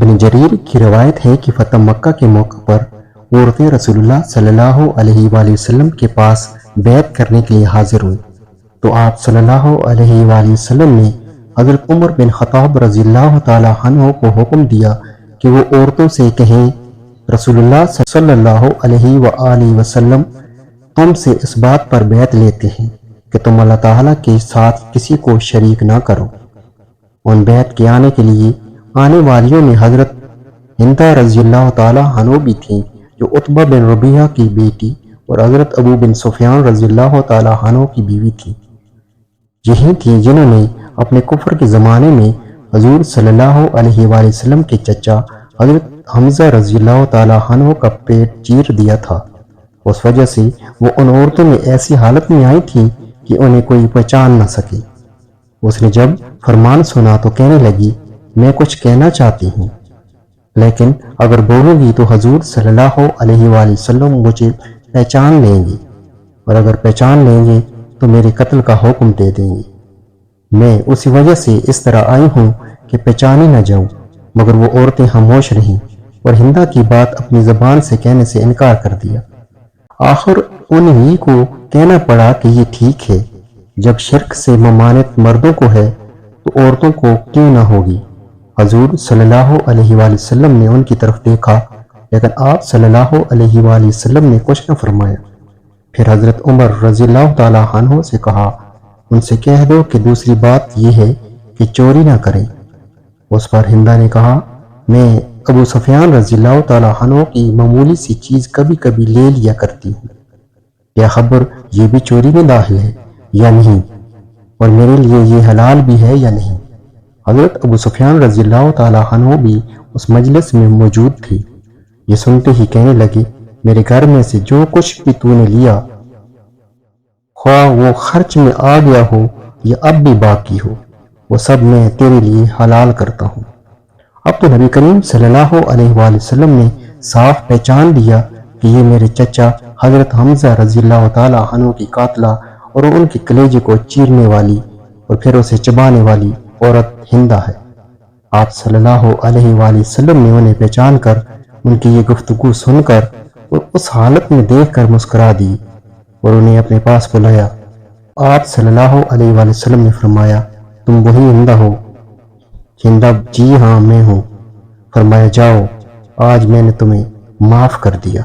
ابن جریر کی روایت ہے کہ فتح مکہ کے موقع پر عورتیں رسول اللہ صلی اللہ علیہ وآلہ وسلم کے پاس بیعت کرنے کے لیے حاضر ہوئی تو آپ صلی اللہ علیہ وآلہ وسلم نے حضرت عمر بن خطاب رضی اللہ تعالی عنہ کو حکم دیا کہ وہ عورتوں سے کہیں رسول اللہ صلی اللہ علیہ وآلہ وسلم تم سے اس بات پر بیعت لیتے ہیں کہ تم اللہ تعالیٰ کے ساتھ کسی کو شریک نہ کرو۔ ان بیعت کے آنے کے لیے آنے والیوں میں حضرت ہندہ رضی اللہ تعالی عنہ بھی تھیں جو عتبہ بن ربیعہ کی بیٹی اور حضرت ابو بن سفیان رضی اللہ تعالی عنہ کی بیوی تھی۔ یہی تھیں جنہوں نے اپنے کفر کے زمانے میں حضور صلی اللہ علیہ وآلہ وسلم کے چچا حضرت حمزہ رضی اللہ تعالی عنہ کا پیٹ چیر دیا تھا۔ اس وجہ سے وہ ان عورتوں میں ایسی حالت میں آئی تھی کہ انہیں کوئی پہچان نہ سکے۔ اس نے جب فرمان سنا تو کہنے لگی میں کچھ کہنا چاہتی ہوں، لیکن اگر بولوں گی تو حضور صلی اللہ علیہ وآلہ وسلم مجھے پہچان لیں گے، اور اگر پہچان لیں گے تو میرے قتل کا حکم دے دیں گے۔ میں اسی وجہ سے اس طرح آئی ہوں کہ پہچانی نہ جاؤں۔ مگر وہ عورتیں خاموش رہیں اور ہندہ کی بات اپنی زبان سے کہنے سے انکار کر دیا۔ آخر انہی کو کہنا پڑا کہ یہ ٹھیک ہے، جب شرک سے ممانعت مردوں کو ہے تو عورتوں کو کیوں نہ ہوگی۔ حضور صلی اللہ علیہ وآلہ وسلم نے ان کی طرف دیکھا، لیکن آپ صلی اللہ علیہ وآلہ وسلم نے کچھ نہ فرمایا۔ پھر حضرت عمر رضی اللہ تعالی عنہ سے کہا ان سے کہہ دو کہ دوسری بات یہ ہے کہ چوری نہ کریں۔ اس پر ہندہ نے کہا میں ابو سفیان رضی اللہ تعالی عنہ کی معمولی سی چیز کبھی کبھی لے لیا کرتی ہوں، کیا خبر یہ بھی چوری میں داخل ہے یا نہیں، اور میرے لیے یہ حلال بھی ہے یا نہیں۔ حضرت ابو سفیان رضی اللہ تعالی عنہ بھی اس مجلس میں موجود تھی۔ یہ سنتے ہی کہنے لگے میرے گھر میں سے جو کچھ بھی تو نے لیا، خواہ وہ خرچ میں آ گیا ہو یا اب بھی باقی ہو، وہ سب میں تیرے لیے حلال کرتا ہوں۔ اب تو نبی کریم صلی اللہ علیہ وآلہ وسلم نے صاف پہچان لیا کہ یہ میرے چچا حضرت حمزہ رضی اللہ تعالی عنہ کی قاتلہ اور ان کے کلیجے کو چیرنے والی اور پھر اسے چبانے والی عورت ہندہ ہے۔ آپ صلی اللہ علیہ وآلہ وسلم نے انہیں پہچان کر ان کی یہ گفتگو سن کر اور اس حالت میں دیکھ کر مسکرا دی اور انہیں اپنے پاس بلایا۔ آپ صلی اللہ علیہ وآلہ وسلم نے فرمایا تم وہی ہندہ ہو؟ ہندہ جی ہاں میں ہوں۔ فرمایا جاؤ آج میں نے تمہیں معاف کر دیا۔